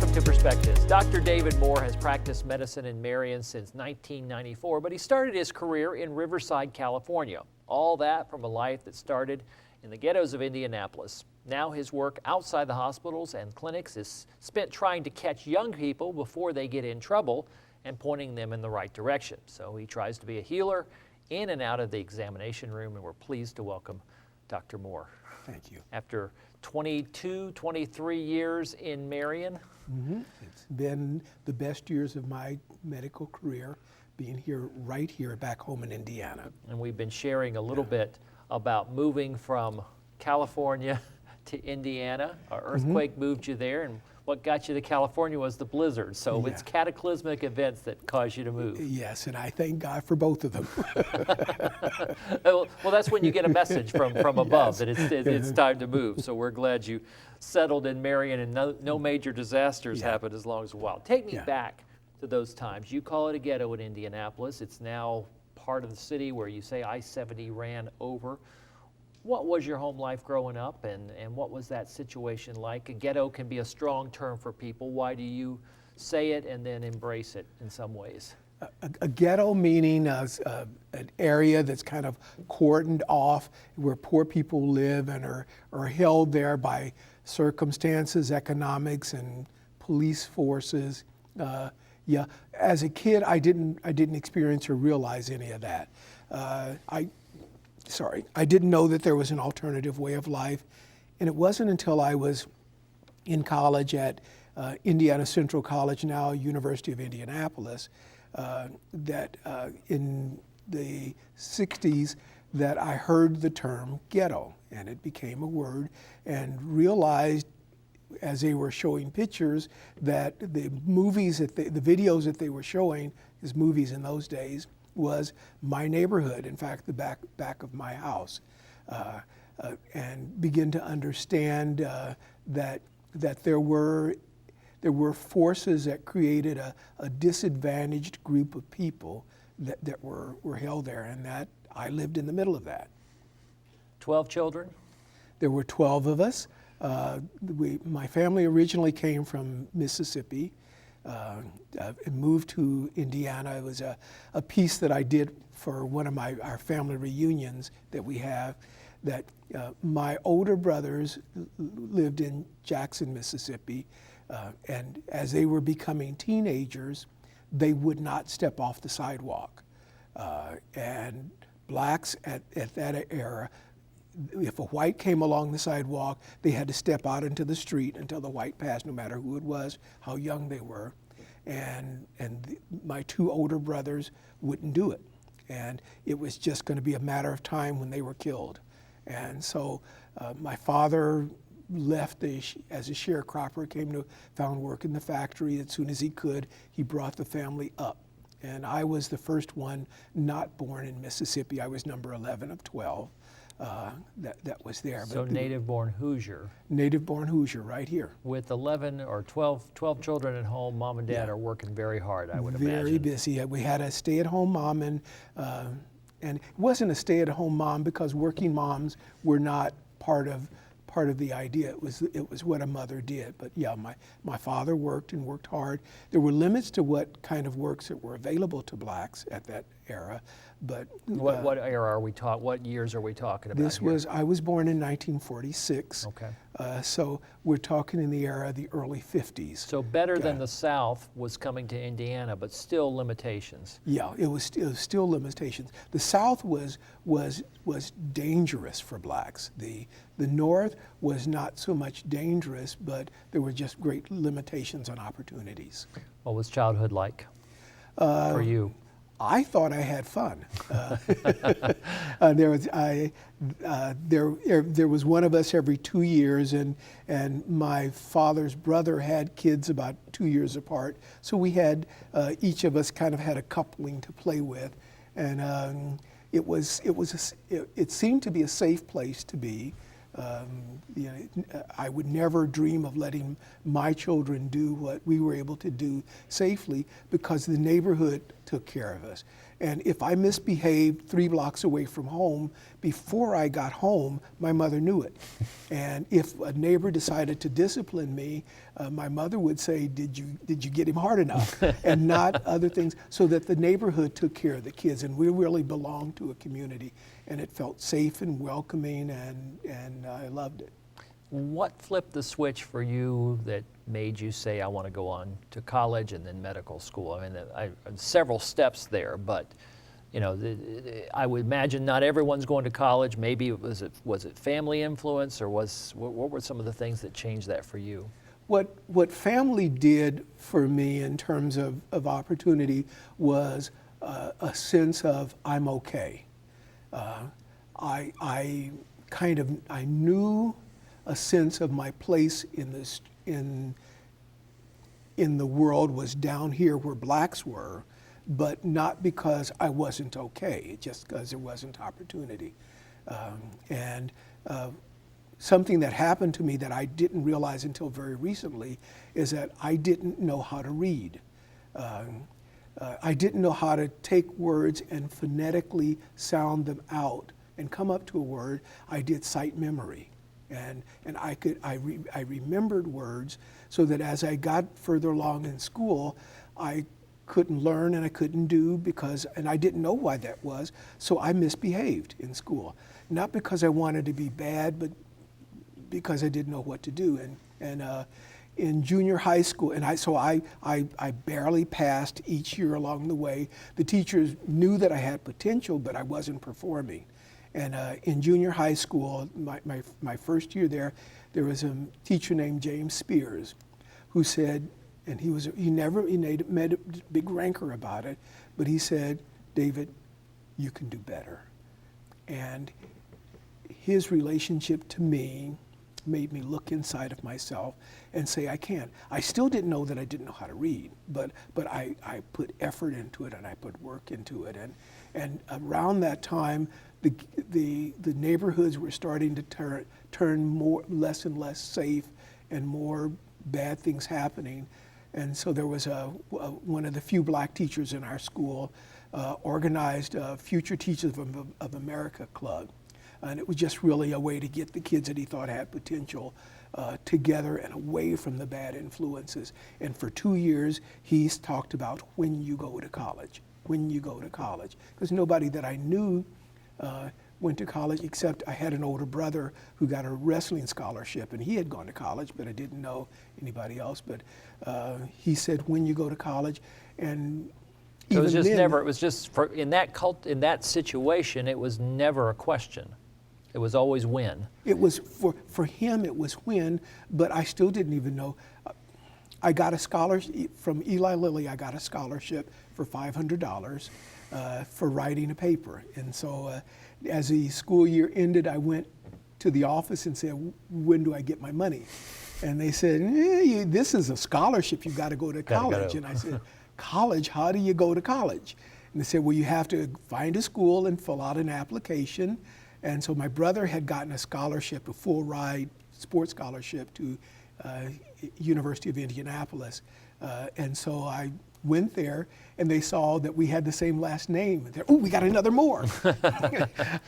Welcome to Perspectives. Dr. David Moore has practiced medicine in Marion since 1994, but he started his career in Riverside, California. All that from a life that started in the ghettos of Indianapolis. Now his work outside the hospitals and clinics is spent trying to catch young people before they get in trouble and pointing them in the right direction. So he tries to be a healer in and out of the examination room, and we're pleased to welcome Dr. Moore. Thank you. After 22, 23 years in Marion. It's been the best years of my medical career, being here, right here, back home in Indiana. And we've been sharing a little bit about moving from California to Indiana. Our earthquake moved you there, and what got you to California was the blizzard. So it's cataclysmic events that caused you to move. Yes, and I thank God for both of them. Well, that's when you get a message from above that it's time to move. So we're glad you settled in Marion and no major disasters happened as long as a while. Take me back to those times. You call it a ghetto in Indianapolis. It's now part of the city where you say I-70 ran over. What was your home life growing up, and what was that situation like? A ghetto can be a strong term for people. Why do you say it and then embrace it in some ways? A ghetto meaning an area that's kind of cordoned off, where poor people live and are held there by circumstances, economics, and police forces. As a kid, I didn't experience or realize any of that. I didn't know that there was an alternative way of life. And it wasn't until I was in college at Indiana Central College, now University of Indianapolis, that in the 60s that I heard the term ghetto, and it became a word, and realized as they were showing pictures that the movies, the videos that they were showing, as movies in those days, was my neighborhood, in fact, the back of my house, and begin to understand that there were forces that created a disadvantaged group of people that were held there, and that I lived in the middle of that. 12 children? There were 12 of us. My family originally came from Mississippi. Moved to Indiana. It was a piece that I did for one of our family reunions that we have, that my older brothers lived in Jackson, Mississippi, and as they were becoming teenagers, they would not step off the sidewalk. And blacks at that era, if a white came along the sidewalk, they had to step out into the street until the white passed, no matter who it was, how young they were. And my two older brothers wouldn't do it. And it was just going to be a matter of time when they were killed. And so my father left as a sharecropper, found work in the factory. As soon as he could, he brought the family up. And I was the first one not born in Mississippi. I was number 11 of 12. That was there. So native-born Hoosier. Native-born Hoosier, right here. With 11 or 12 children at home, mom and dad are working very hard, I would imagine. Very busy. We had a stay-at-home mom, and it wasn't a stay-at-home mom because working moms were not part of the idea. It was what a mother did. But yeah, my father worked and worked hard. There were limits to what kind of works that were available to blacks at that era. But what era are we talking? What years are we talking about? I was born in 1946. Okay. So we're talking in the era of the early 50s. So better than the South was coming to Indiana, but still limitations. Yeah, it was still limitations. The South was dangerous for blacks. The North was not so much dangerous, but there were just great limitations on opportunities. What was childhood like for you? I thought I had fun. There was one of us every 2 years, and my father's brother had kids about 2 years apart. So we had each of us kind of had a coupling to play with, and it seemed to be a safe place to be. I would never dream of letting my children do what we were able to do safely because the neighborhood took care of us. And if I misbehaved 3 blocks away from home, before I got home, my mother knew it. And if a neighbor decided to discipline me, my mother would say, did you get him hard enough? And not other things, so that the neighborhood took care of the kids. And we really belonged to a community. And it felt safe and welcoming, and I loved it. What flipped the switch for you that made you say, I want to go on to college and then medical school? I mean, several steps there, but I would imagine not everyone's going to college. Maybe was it family influence, or what were some of the things that changed that for you? What family did for me in terms of opportunity was a sense of I'm okay. I knew a sense of my place in the world was down here where blacks were, but not because I wasn't okay, just because there wasn't opportunity. Something that happened to me that I didn't realize until very recently is that I didn't know how to read. I didn't know how to take words and phonetically sound them out and come up to a word. I did sight memory. And I remembered words so that as I got further along in school, I couldn't learn and I couldn't do and I didn't know why that was, so I misbehaved in school. Not because I wanted to be bad, but because I didn't know what to do. And in junior high school, and I barely passed each year along the way. The teachers knew that I had potential, but I wasn't performing. And in junior high school, my first year there was a teacher named James Spears who said, and he made a big rancor about it, but he said, David, you can do better. And his relationship to me made me look inside of myself and say, I can. I still didn't know that I didn't know how to read, but I put effort into it and I put work into it. And around that time, the neighborhoods were starting to turn less and less safe, and more bad things happening. And so there was one of the few black teachers in our school organized a Future Teachers of America Club. And it was just really a way to get the kids that he thought had potential together and away from the bad influences. And for 2 years, he's talked about when you go to college, because nobody that I knew went to college, except I had an older brother who got a wrestling scholarship, and he had gone to college, but I didn't know anybody else. But he said, when you go to college, and so it was just never. It was just in that situation. It was never a question. It was always when. It was for him. It was when, but I still didn't even know. I got a scholarship from Eli Lilly. I got a scholarship for $500 for writing a paper, and so as the school year ended, I went to the office and said, "When do I get my money?" And they said, "This is a scholarship. You've got to go to college." And I said, "College? How do you go to college?" And they said, "Well, you have to find a school and fill out an application." And so my brother had gotten a scholarship, a full ride sports scholarship to University of Indianapolis. And so I went there, and they saw that we had the same last name. Oh, we got another more.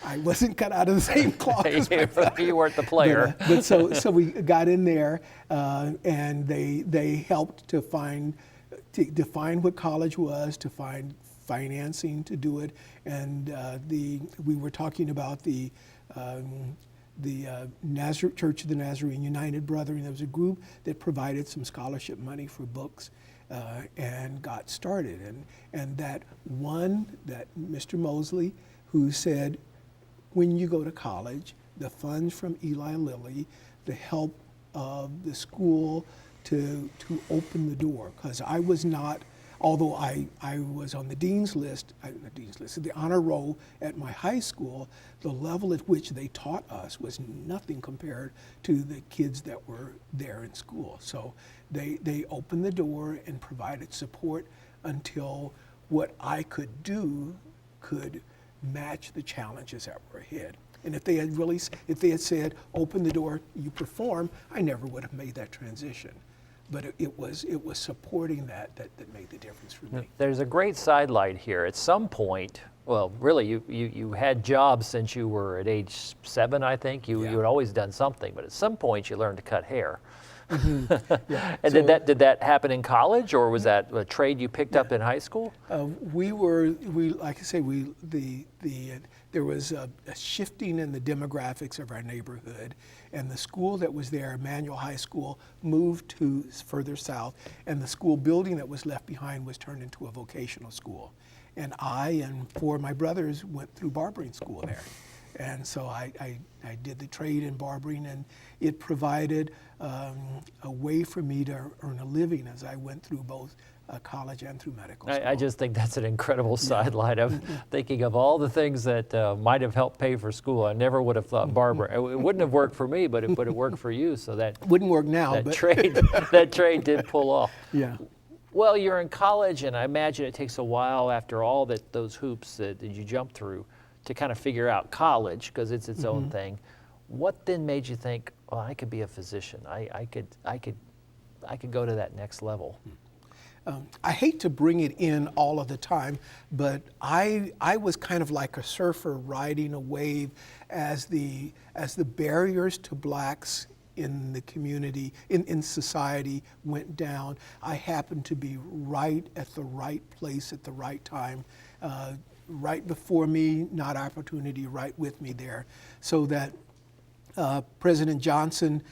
I wasn't cut out of the same cloth as my brother. You weren't the player. But so we got in there, and they helped to define what college was, to find financing to do it, and we were talking about the Church of the Nazarene United Brethren. There was a group that provided some scholarship money for books and got started. And that Mr. Mosley, who said, when you go to college, the funds from Eli Lilly, the help of the school to open the door, because I was not, although I was on the dean's list, the honor roll at my high school, the level at which they taught us was nothing compared to the kids that were there in school. So they opened the door and provided support until what I could do could match the challenges that were ahead. And if they had said, open the door, you perform, I never would have made that transition. But it was supporting that made the difference for me. There's a great sidelight here. At some point, well, really, you had jobs since you were at age 7, I think. You had always done something, but at some point you learned to cut hair. Yeah. And So, did that happen in college, or was that a trade you picked up in high school? like I say, there was a shifting in the demographics of our neighborhood, and the school that was there, Manual High School, moved to further south, and the school building that was left behind was turned into a vocational school. And I and 4 of my brothers went through barbering school there. And so I did the trade in barbering, and it provided a way for me to earn a living as I went through both college and through medical school. I just think that's an incredible sidelight of thinking of all the things that might have helped pay for school. I never would have thought barber. It wouldn't have worked for me, but it worked for you. So that Wouldn't work now, that but trade did pull off. yeah. Well, you're in college, and I imagine it takes a while after all those hoops that you jump through to kind of figure out college, because it's its own thing. What then made you think, well, I could be a physician. I could go to that next level? I hate to bring it in all of the time, but I was kind of like a surfer riding a wave as the barriers to blacks in the community, in society went down. I happened to be right at the right place at the right time, right before me, not opportunity, right with me there. So that President Johnson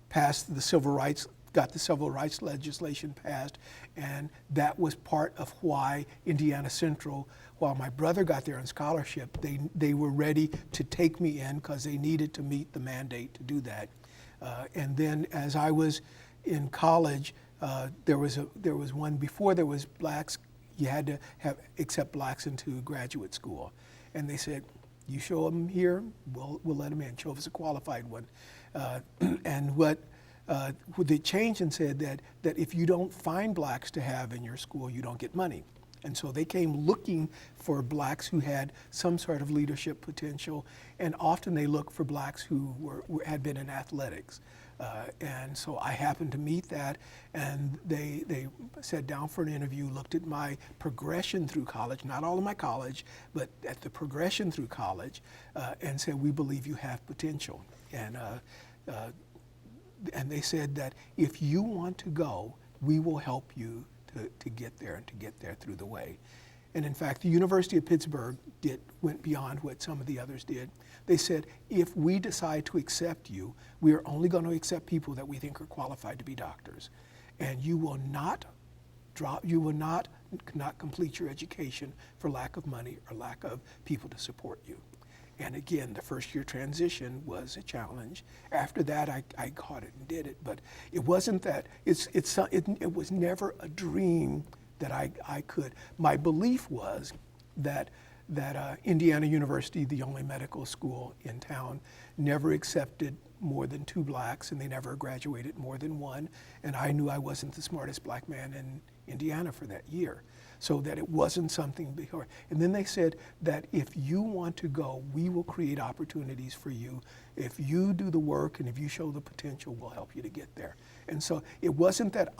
passed the civil rights, got the civil rights legislation passed, and that was part of why Indiana Central, while my brother got there on scholarship, they were ready to take me in because they needed to meet the mandate to do that. And then as I was in college, there was one, before there was blacks, you had to accept blacks into graduate school. And they said, you show them here, we'll let them in, show us a qualified one. And what they changed and said that if you don't find blacks to have in your school, you don't get money. And so they came looking for blacks who had some sort of leadership potential, and often they looked for blacks who had been in athletics. And so I happened to meet that, and they sat down for an interview, looked at my progression through college, not all of my college, but at the progression through college, and said, we believe you have potential. And they said that if you want to go, we will help you to get there and to get there through the way. And in fact, the University of Pittsburgh went beyond what some of the others did. They said, if we decide to accept you, we are only going to accept people that we think are qualified to be doctors. And you will not complete your education for lack of money or lack of people to support you. And again, the first year transition was a challenge. After that, I caught it and did it. But it wasn't that, it was never a dream that I could. My belief was that Indiana University, the only medical school in town, never accepted more than 2 blacks, and they never graduated more than 1. And I knew I wasn't the smartest black man in Indiana for that year. So that it wasn't something before. And then they said that if you want to go, we will create opportunities for you. If you do the work and if you show the potential, we'll help you to get there. And so it wasn't that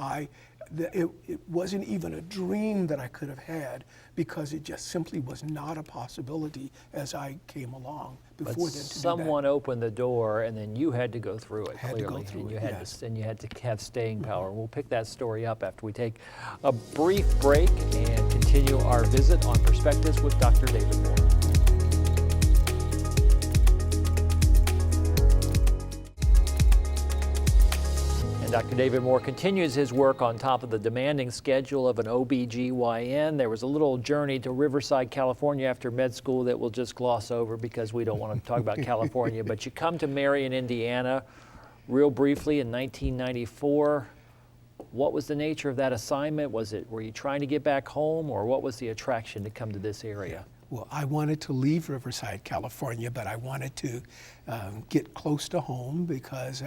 it wasn't even a dream that I could have had, because it just simply was not a possibility as I came along before then. Someone opened the door, and then you had to go through it. Had clearly, to go through and it, you had yes. and you had to have staying power. We'll pick that story up after we take a brief break and continue our visit on Perspectives with Dr. David Moore. And Dr. David Moore continues his work on top of the demanding schedule of an OBGYN. There was a little journey to Riverside, California after med school that we'll just gloss over because we don't want to talk about California. But you come to Marion, Indiana, real briefly in 1994. What was the nature of that assignment? Were you trying to get back home, or what was the attraction to come to this area? Well, I wanted to leave Riverside, California, but I wanted to get close to home, because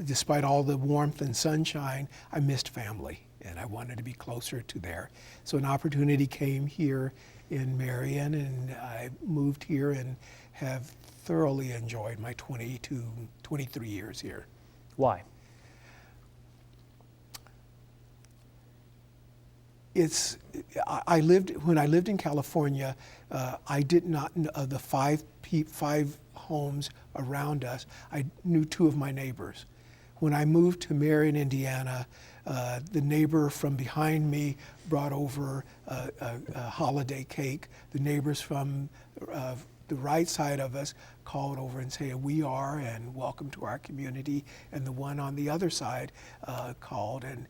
despite all the warmth and sunshine, I missed family, and I wanted to be closer to there. So an opportunity came here in Marion, and I moved here and have thoroughly enjoyed my 23 years here. Why? When I lived in California, I did not know of the five homes around us. I knew two of my neighbors. When I moved to Marion, Indiana, the neighbor from behind me brought over a holiday cake. The neighbors from the right side of us called over and said, "We are, and welcome to our community." And the one on the other side called and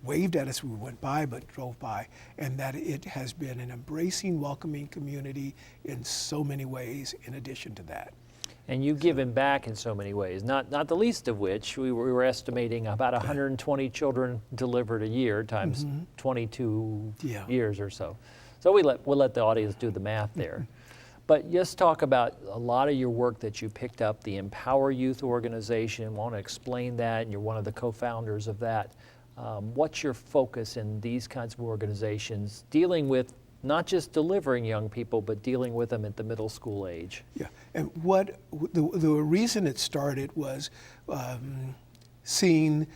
waved at us. We went by, but drove by. And that it has been an embracing, welcoming community in so many ways in addition to that. And you've given back in so many ways, not the least of which we were estimating about 120 children delivered a year times 22 years or so. So we'll let the audience do the math there. But just talk about a lot of your work that you picked up, the Empower Youth organization. Want to explain that, and you're one of the co-founders of that. What's your focus in these kinds of organizations, dealing with not just delivering young people, but dealing with them at the middle school age? Yeah, and the reason it started was seeing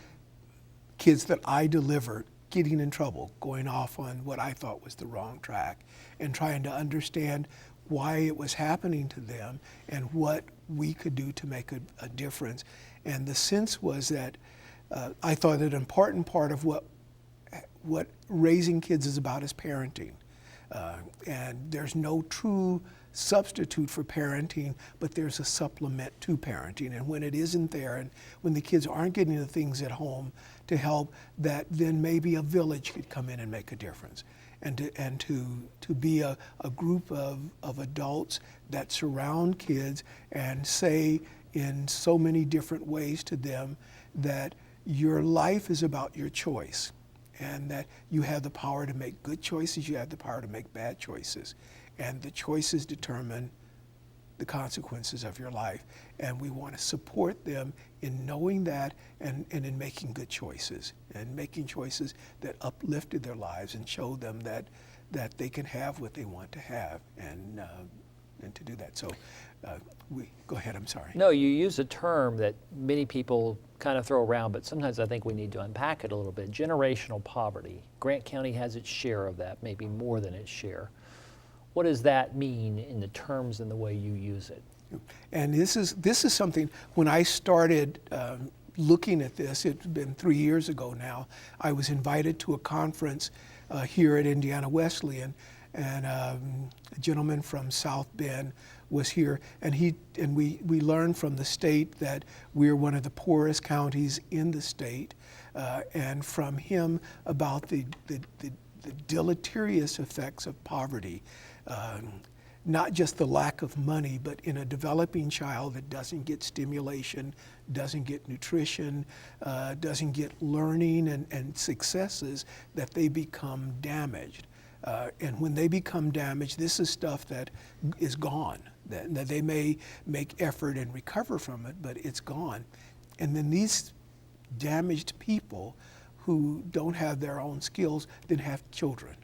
kids that I delivered getting in trouble, going off on what I thought was the wrong track, and trying to understand why it was happening to them and what we could do to make a difference. And the sense was that I thought that an important part of what raising kids is about is parenting. And there's no true substitute for parenting, but there's a supplement to parenting. And when it isn't there, and when the kids aren't getting the things at home to help, that then maybe a village could come in and make a difference. And to be a group of adults that surround kids and say in so many different ways to them that your life is about your choice, and that you have the power to make good choices, you have the power to make bad choices, and the choices determine the consequences of your life. And we want to support them in knowing that and in making good choices, and making choices that uplifted their lives and showed them that they can have what they want to have, and to do that. So go ahead, I'm sorry. No, you use a term that many people kind of throw around, but sometimes I think we need to unpack it a little bit. Generational poverty. Grant County has its share of that, maybe more than its share. What does that mean in the terms and the way you use it? And this is something, when I started looking at this, it's been 3 years ago now, I was invited to a conference here at Indiana Wesleyan, and a gentleman from South Bend was here, and we learned from the state that we're one of the poorest counties in the state, and from him about the deleterious effects of poverty. Not just the lack of money, but in a developing child that doesn't get stimulation, doesn't get nutrition, doesn't get learning and successes, that they become damaged. And when they become damaged, this is stuff that is gone. That they may make effort and recover from it, but it's gone. And then these damaged people who don't have their own skills then have children.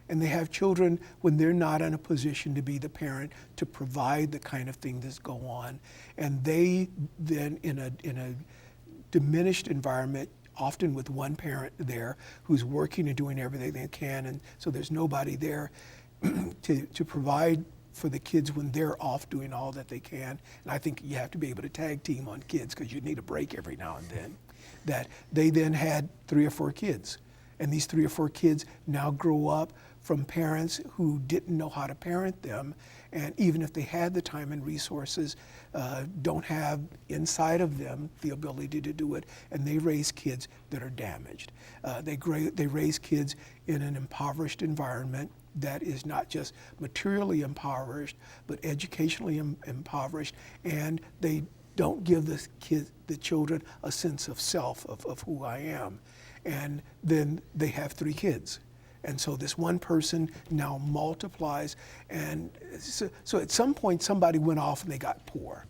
And they have children when they're not in a position to be the parent to provide the kind of thing that's go on. And they then, in a diminished environment, often with one parent there who's working and doing everything they can, and so there's nobody there to provide for the kids when they're off doing all that they can. And I think you have to be able to tag team on kids, because you need a break every now and then. That they then had 3 or 4 kids. And these 3 or 4 kids now grow up from parents who didn't know how to parent them, and even if they had the time and resources, don't have inside of them the ability to do it, and they raise kids that are damaged. They raise kids in an impoverished environment that is not just materially impoverished, but educationally impoverished, and they don't give the children a sense of self, of who I am. And then they have 3 kids. And so this one person now multiplies. And so at some point, somebody went off and they got poor.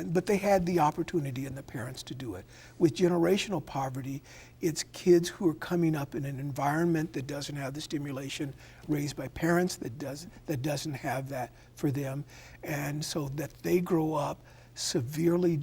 But they had the opportunity and the parents to do it. With generational poverty, it's kids who are coming up in an environment that doesn't have the stimulation raised by parents, that doesn't have that for them, and so that they grow up severely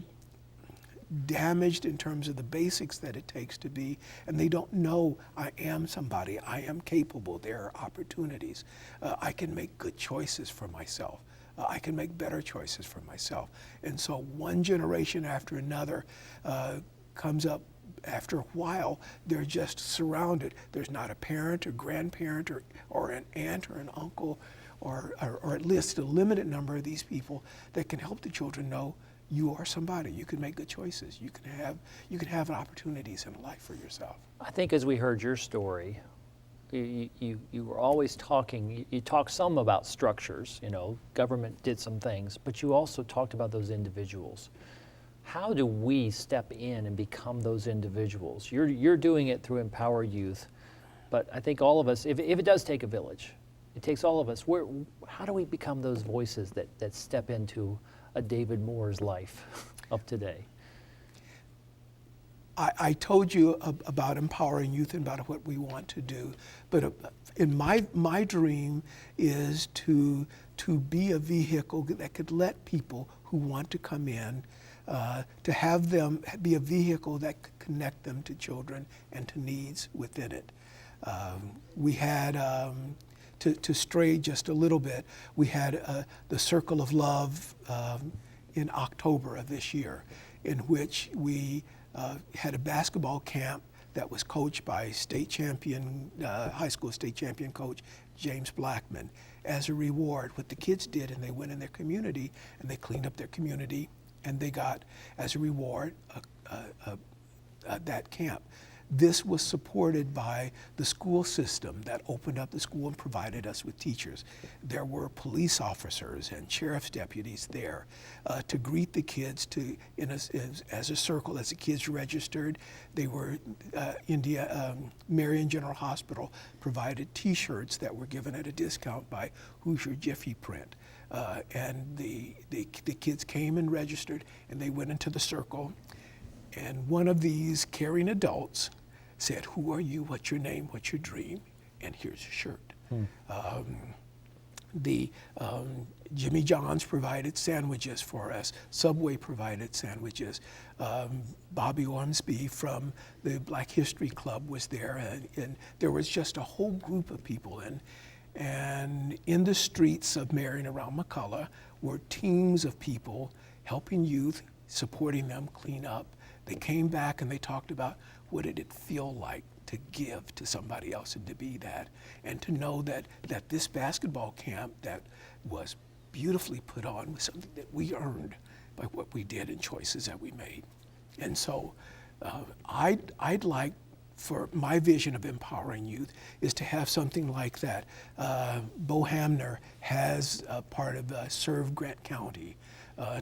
damaged in terms of the basics that it takes to be, and they don't know, I am somebody, I am capable, there are opportunities, I can make good choices for myself. I can make better choices for myself. And so one generation after another comes up. After a while, they're just surrounded. There's not a parent or grandparent or an aunt or an uncle or at least a limited number of these people that can help the children know you are somebody. You can make good choices. You can have opportunities in life for yourself. I think as we heard your story, you were always talking, you talked some about structures, government did some things, but you also talked about those individuals. How do we step in and become those individuals? You're doing it through Empower Youth, but I think all of us, if it does take a village, it takes all of us. How do we become those voices that step into a David Moore's life of today? I told you about empowering youth and about what we want to do, but in my dream is to be a vehicle that could let people who want to come in, to have them be a vehicle that could connect them to children and to needs within it. We had, to stray just a little bit, we had the Circle of Love in October of this year, in which we had a basketball camp that was coached by state champion, high school state champion coach James Blackman. As a reward, what the kids did, and they went in their community and they cleaned up their community, and they got, as a reward, that camp. This was supported by the school system that opened up the school and provided us with teachers. There were police officers and sheriff's deputies there to greet the kids as a circle. As the kids registered, they were, Marion General Hospital provided T-shirts that were given at a discount by Hoosier Jiffy Print. And the kids came and registered, and they went into the circle. And one of these caring adults said, "Who are you? What's your name? What's your dream? And here's a shirt." Jimmy John's provided sandwiches for us. Subway provided sandwiches. Bobby Ormsby from the Black History Club was there, and there was just a whole group of people. And in the streets of Marion around McCullough were teams of people helping youth, supporting them clean up. They came back and they talked about what did it feel like to give to somebody else and to be that, and to know that this basketball camp that was beautifully put on was something that we earned by what we did and choices that we made. And so I'd like, for my vision of empowering youth, is to have something like that. Bo Hamner has a part of Serve Grant County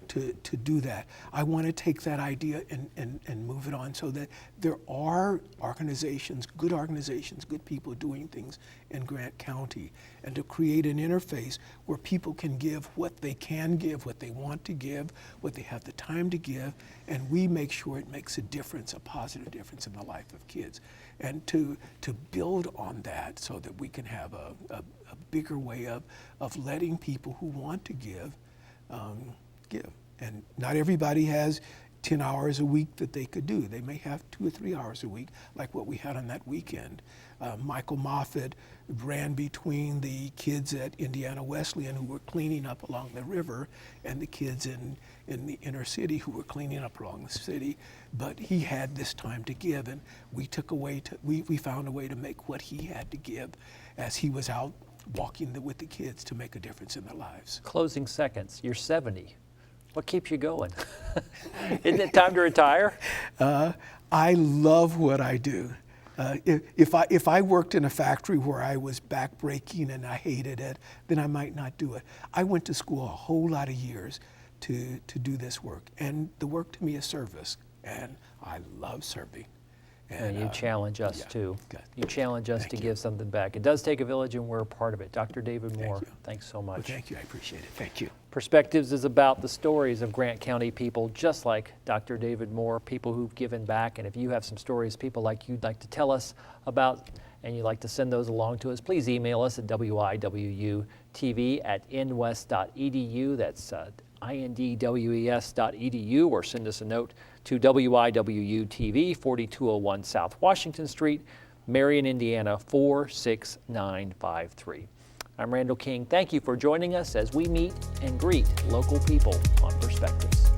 to do that. I want to take that idea and move it on so that there are organizations, good people doing things in Grant County, and to create an interface where people can give what they can give, what they want to give, what they have the time to give, and we make sure it makes a difference, a positive difference in the life of kids. And to build on that so that we can have a bigger way of letting people who want to give. And not everybody has 10 hours a week that they could do. They may have 2 or 3 hours a week, like what we had on that weekend. Michael Moffitt ran between the kids at Indiana Wesleyan who were cleaning up along the river and the kids in the inner city who were cleaning up along the city. But he had this time to give, and we found a way to make what he had to give as he was out walking with the kids to make a difference in their lives. Closing seconds, you're 70. What keeps you going? Isn't it time to retire? I love what I do. If I worked in a factory where I was backbreaking and I hated it, then I might not do it. I went to school a whole lot of years to do this work, and the work to me is service, and I love serving. And you challenge us too. Good. You challenge us to give something back. It does take a village, and we're a part of it. Dr. David Moore, thanks so much. Well, thank you. I appreciate it. Thank you. Perspectives is about the stories of Grant County people just like Dr. David Moore, people who've given back. And if you have some stories, people like you'd like to tell us about, and you'd like to send those along to us, please email us at wiwutv@nwest.edu. That's indwes.edu, or send us a note to WIWU-TV, 4201 South Washington Street, Marion, Indiana, 46953. I'm Randall King. Thank you for joining us as we meet and greet local people on Perspectives.